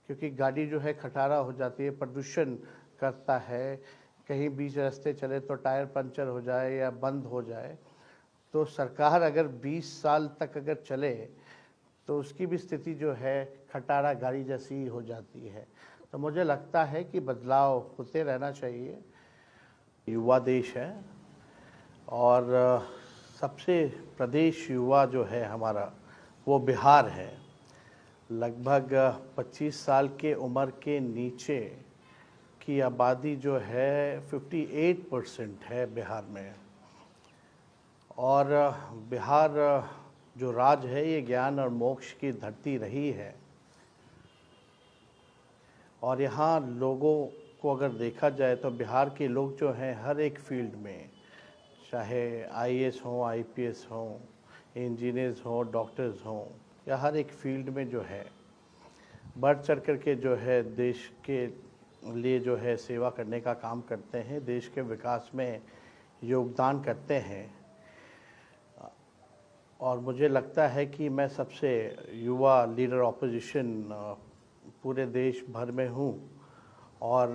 क्योंकि गाड़ी जो है खटारा हो जाती है, प्रदूषण करता है, कहीं बीच रास्ते चले तो टायर पंचर हो जाए या बंद हो जाए। तो सरकार अगर 20 साल तक अगर चले तो उसकी भी स्थिति जो है खटारा गाड़ी जैसी हो जाती है। तो मुझे लगता है कि बदलाव होते रहना चाहिए। युवा देश है और सबसे प्रदेश युवा जो है हमारा वो बिहार है। लगभग 25 साल के उम्र के नीचे की आबादी जो है 58% है बिहार में। और बिहार जो राज्य है ये ज्ञान और मोक्ष की धरती रही है। और यहाँ लोगों को अगर देखा जाए तो बिहार के लोग जो हैं हर एक फील्ड में, चाहे आईएएस हों, आईपीएस हों, इंजीनियर्स हों, डॉक्टर्स हों, या हर एक फील्ड में जो है बढ़ चढ़ कर के जो है देश के लिए जो है सेवा करने का काम करते हैं, देश के विकास में योगदान करते हैं। और मुझे लगता है कि मैं सबसे युवा लीडर ऑपोजिशन पूरे देश भर में हूँ और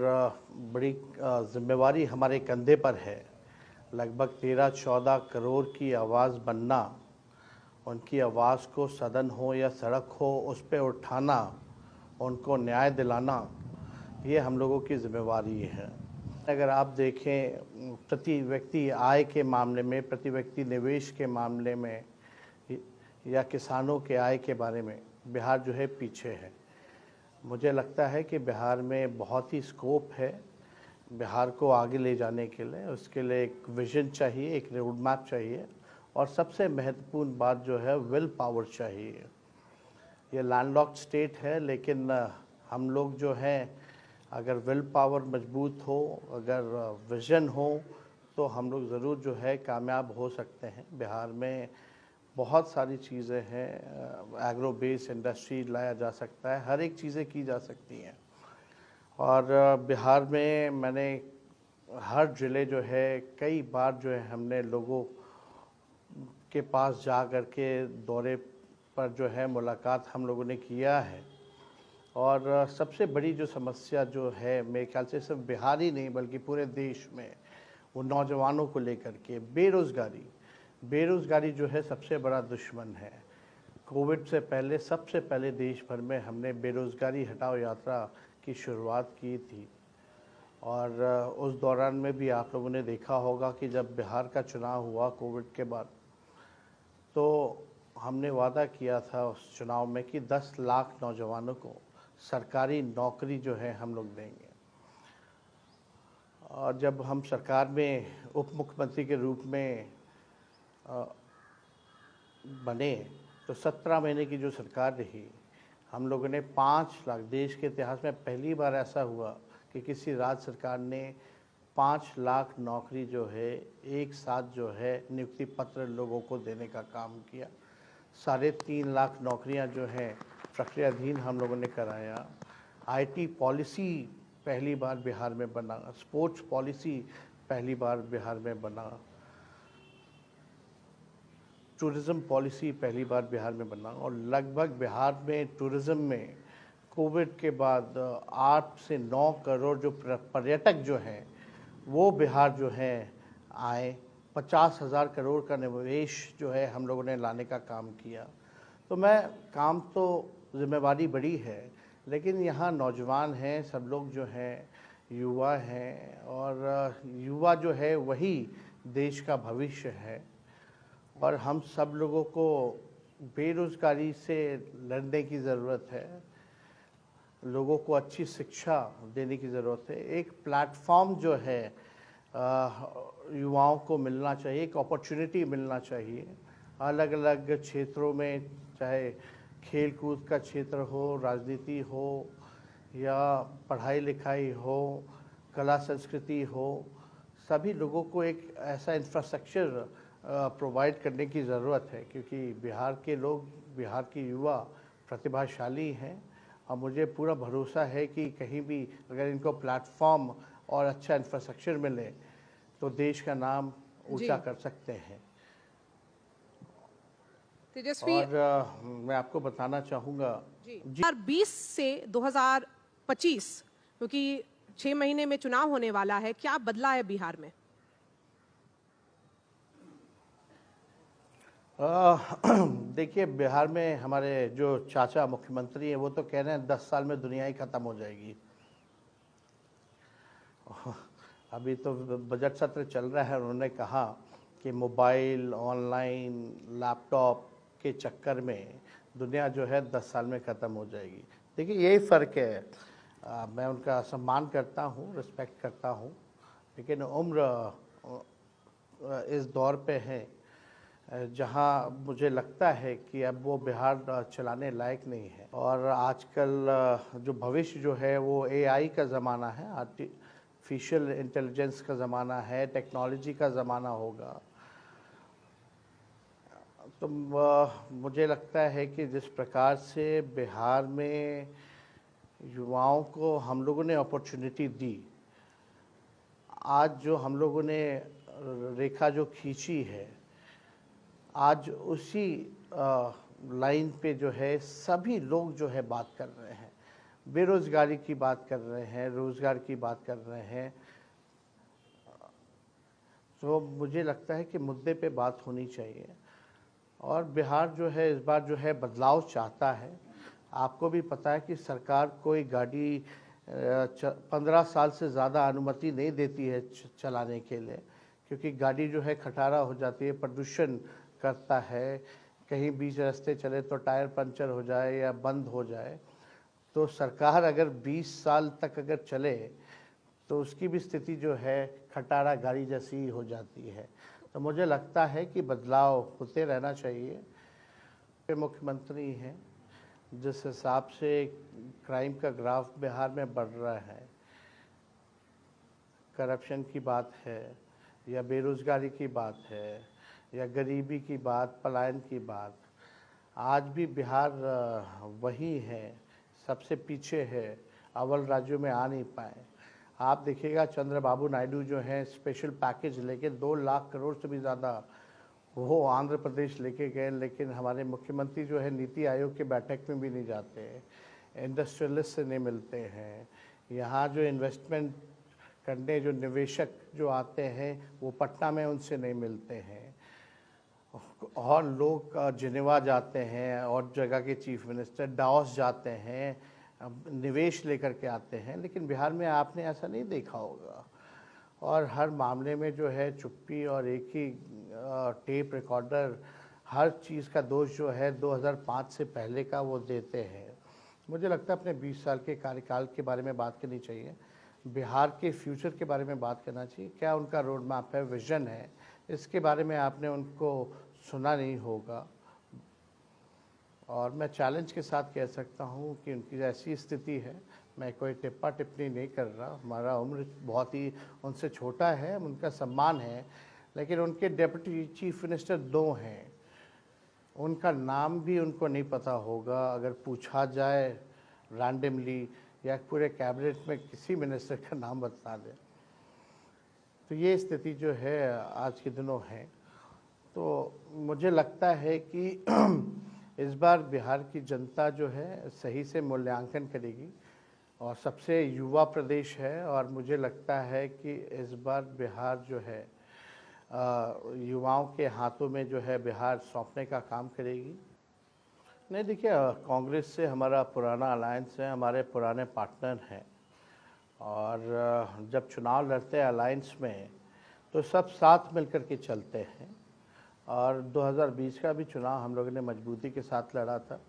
बड़ी जिम्मेवारी हमारे कंधे पर है। लगभग 13-14 करोड़ की आवाज़ बनना, उनकी आवाज़ को सदन हो या सड़क हो उस पर उठाना, उनको न्याय दिलाना, ये हम लोगों की जिम्मेवारी है। अगर आप देखें प्रति व्यक्ति आय के मामले में, प्रति व्यक्ति निवेश के मामले में या किसानों के आय के बारे में बिहार जो है पीछे है। मुझे लगता है कि बिहार में बहुत ही स्कोप है बिहार को आगे ले जाने के लिए। उसके लिए एक विज़न चाहिए, एक रोड मैप चाहिए और सबसे महत्वपूर्ण बात जो है विल पावर चाहिए। ये लैंडलॉक्ड स्टेट है लेकिन हम लोग जो हैं अगर विल पावर मजबूत हो, अगर विज़न हो तो हम लोग ज़रूर जो है कामयाब हो सकते हैं। बिहार में बहुत सारी चीज़ें हैं, एग्रो बेस इंडस्ट्री लाया जा सकता है, हर एक चीज़ें की जा सकती हैं। और बिहार में मैंने हर ज़िले जो है कई बार जो है हमने लोगों के पास जा कर के दौरे पर जो है मुलाकात हम लोगों ने किया है। और सबसे बड़ी जो समस्या जो है मेरे ख्याल से सिर्फ बिहार ही नहीं बल्कि पूरे देश में वो नौजवानों को लेकर के बेरोज़गारी जो है सबसे बड़ा दुश्मन है। कोविड से पहले सबसे पहले देश भर में हमने बेरोज़गारी हटाओ यात्रा की शुरुआत की थी। और उस दौरान में भी आप लोगों ने देखा होगा कि जब बिहार का चुनाव हुआ कोविड के बाद, तो हमने वादा किया था उस चुनाव में कि 10 लाख नौजवानों को सरकारी नौकरी जो है हम लोग देंगे। और जब हम सरकार में उप मुख्यमंत्री के रूप में बने तो 17 महीने की जो सरकार रही, हम लोगों ने 5 लाख, देश के इतिहास में पहली बार ऐसा हुआ कि किसी राज्य सरकार ने 5 लाख नौकरी जो है एक साथ जो है नियुक्ति पत्र लोगों को देने का काम किया। 3.5 लाख नौकरियां जो हैं प्रक्रियाधीन हम लोगों ने कराया। आईटी पॉलिसी पहली बार बिहार में बना, स्पोर्ट्स पॉलिसी पहली बार बिहार में बना, टूरिज़्म पॉलिसी पहली बार बिहार में बना। और लगभग बिहार में टूरिज़्म में कोविड के बाद 8 से 9 करोड़ जो पर्यटक जो हैं वो बिहार जो हैं आए। 50,000 करोड़ का निवेश जो है हम लोगों ने लाने का काम किया। तो मैं काम तो जिम्मेवारी बड़ी है लेकिन यहाँ नौजवान हैं, सब लोग जो हैं युवा हैं और युवा जो है वही देश का भविष्य है। और हम सब लोगों को बेरोज़गारी से लड़ने की ज़रूरत है, लोगों को अच्छी शिक्षा देने की ज़रूरत है। एक प्लेटफॉर्म जो है युवाओं को मिलना चाहिए, एक अपॉर्चुनिटी मिलना चाहिए अलग अलग क्षेत्रों में, चाहे खेल कूद का क्षेत्र हो, राजनीति हो या पढ़ाई लिखाई हो, कला संस्कृति हो। सभी लोगों को एक ऐसा इंफ्रास्ट्रक्चर प्रोवाइड करने की ज़रूरत है क्योंकि बिहार के लोग, बिहार के युवा प्रतिभाशाली हैं और मुझे पूरा भरोसा है कि कहीं भी अगर इनको प्लेटफॉर्म और अच्छा इंफ्रास्ट्रक्चर मिले तो देश का नाम ऊंचा कर सकते हैं। तेजस्वी, और मैं आपको बताना चाहूँगा जी 2020 से 2025, क्योंकि 6 महीने में चुनाव होने वाला है, क्या बदला है बिहार में? देखिए, बिहार में हमारे जो चाचा मुख्यमंत्री हैं वो तो कह रहे हैं 10 साल में दुनिया ही ख़त्म हो जाएगी। अभी तो बजट सत्र चल रहा है, उन्होंने कहा कि मोबाइल, ऑनलाइन, लैपटॉप के चक्कर में दुनिया जो है 10 साल में ख़त्म हो जाएगी। देखिए, यही फ़र्क है। मैं उनका सम्मान करता हूँ, रिस्पेक्ट करता हूँ, लेकिन उम्र इस दौर पे है जहाँ मुझे लगता है कि अब वो बिहार चलाने लायक नहीं है। और आजकल जो भविष्य जो है वो एआई का ज़माना है, आर्टिफिशियल इंटेलिजेंस का ज़माना है, टेक्नोलॉजी का ज़माना होगा। तो मुझे लगता है कि जिस प्रकार से बिहार में युवाओं को हम लोगों ने अपॉर्चुनिटी दी, आज जो हम लोगों ने रेखा जो खींची है, आज उसी लाइन पे जो है सभी लोग जो है बात कर रहे हैं, बेरोज़गारी की बात कर रहे हैं, रोज़गार की बात कर रहे हैं। तो मुझे लगता है कि मुद्दे पे बात होनी चाहिए। और बिहार जो है इस बार जो है बदलाव चाहता है। आपको भी पता है कि सरकार कोई गाड़ी 15 साल से ज़्यादा अनुमति नहीं देती है चलाने के लिए, क्योंकि गाड़ी जो है खटारा हो जाती है, प्रदूषण करता है। कहीं बीच रास्ते चले तो टायर पंचर हो जाए या बंद हो जाए, तो सरकार अगर 20 साल तक अगर चले तो उसकी भी स्थिति जो है खटारा गाड़ी जैसी हो जाती है। तो मुझे लगता है कि बदलाव होते रहना चाहिए। मुख्यमंत्री हैं, जिस हिसाब से क्राइम का ग्राफ बिहार में बढ़ रहा है, करप्शन की बात है या बेरोज़गारी की बात है या गरीबी की बात, पलायन की बात, आज भी बिहार वही है, सबसे पीछे है, अव्वल राज्यों में आ नहीं पाए। आप देखिएगा चंद्रबाबू नायडू जो हैं स्पेशल पैकेज लेके 2 लाख करोड़ से भी ज़्यादा वो आंध्र प्रदेश लेके गए, लेकिन हमारे मुख्यमंत्री जो है नीति आयोग की बैठक में भी नहीं जाते, इंडस्ट्रियलिस्ट से नहीं मिलते हैं। यहाँ जो इन्वेस्टमेंट करने जो निवेशक जो आते हैं वो पटना में उनसे नहीं मिलते हैं। और लोग जिनेवा जाते हैं और जगह के चीफ मिनिस्टर डावोस जाते हैं, निवेश लेकर के आते हैं, लेकिन बिहार में आपने ऐसा नहीं देखा होगा। और हर मामले में जो है चुप्पी और एक ही टेप रिकॉर्डर, हर चीज़ का दोष जो है 2005 से पहले का वो देते हैं। मुझे लगता है अपने 20 साल के कार्यकाल के बारे में बात करनी चाहिए, बिहार के फ्यूचर के बारे में बात करना चाहिए, क्या उनका रोड मैप है, विज़न है, इसके बारे में आपने उनको सुना नहीं होगा। और मैं चैलेंज के साथ कह सकता हूँ कि उनकी ऐसी स्थिति है, मैं कोई टिप्पा टिप्पणी नहीं कर रहा, हमारा उम्र बहुत ही उनसे छोटा है, उनका सम्मान है, लेकिन उनके डिप्टी चीफ मिनिस्टर 2 हैं, उनका नाम भी उनको नहीं पता होगा। अगर पूछा जाए रैंडमली या पूरे कैबिनेट में किसी मिनिस्टर का नाम बता दें, तो ये स्थिति जो है आज के दिनों है। तो मुझे लगता है कि इस बार बिहार की जनता जो है सही से मूल्यांकन करेगी और सबसे युवा प्रदेश है, और मुझे लगता है कि इस बार बिहार जो है युवाओं के हाथों में जो है बिहार सौंपने का काम करेगी। नहीं, देखिए, कांग्रेस से हमारा पुराना अलायंस है, हमारे पुराने पार्टनर हैं, और जब चुनाव लड़ते हैं अलायंस में तो सब साथ मिलकर के चलते हैं। और 2020 का भी चुनाव हम लोगों ने मजबूती के साथ लड़ा था,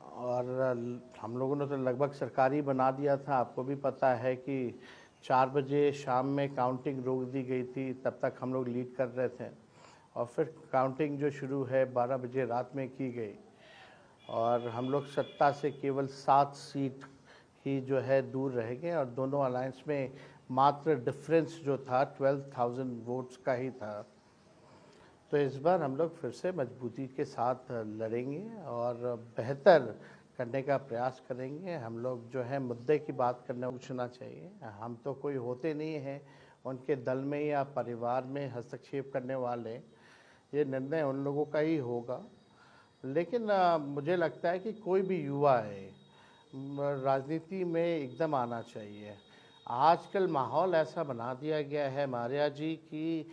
और हम लोगों ने तो लगभग सरकारी बना दिया था। आपको भी पता है कि 4 बजे शाम में काउंटिंग रोक दी गई थी, तब तक हम लोग लीड कर रहे थे, और फिर काउंटिंग जो शुरू है 12 बजे रात में की गई, और हम लोग सत्ता से केवल 7 सीट ही जो है दूर रह गए, और दोनों अलायंस में मात्र डिफरेंस जो था 12,000 वोट्स का ही था। तो इस बार हम लोग फिर से मजबूती के साथ लड़ेंगे और बेहतर करने का प्रयास करेंगे। हम लोग जो है मुद्दे की बात करने पूछना चाहिए, हम तो कोई होते नहीं हैं उनके दल में या परिवार में हस्तक्षेप करने वाले, ये निर्णय उन लोगों का ही होगा। लेकिन मुझे लगता है कि कोई भी युवा है राजनीति में एकदम आना चाहिए। आजकल माहौल ऐसा बना दिया गया है मारिया जी कि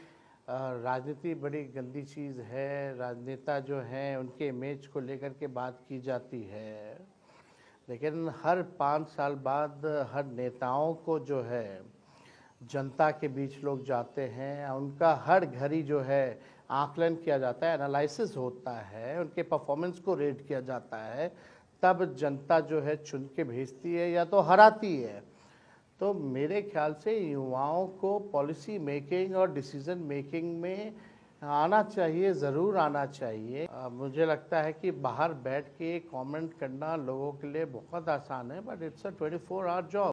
राजनीति बड़ी गंदी चीज़ है। राजनेता जो हैं उनके इमेज को लेकर के बात की जाती है, लेकिन हर 5 साल बाद हर नेताओं को जो है जनता के बीच लोग जाते हैं, उनका हर घड़ी जो है आकलन किया जाता है, एनालिसिस होता है, उनके परफॉर्मेंस को रेट किया जाता है, तब जनता जो है चुन के भेजती है या तो हराती है। तो मेरे ख्याल से युवाओं को पॉलिसी मेकिंग और डिसीजन मेकिंग में आना चाहिए, ज़रूर आना चाहिए। मुझे लगता है कि बाहर बैठ के कमेंट करना लोगों के लिए बहुत आसान है, but it's a 24 hour job.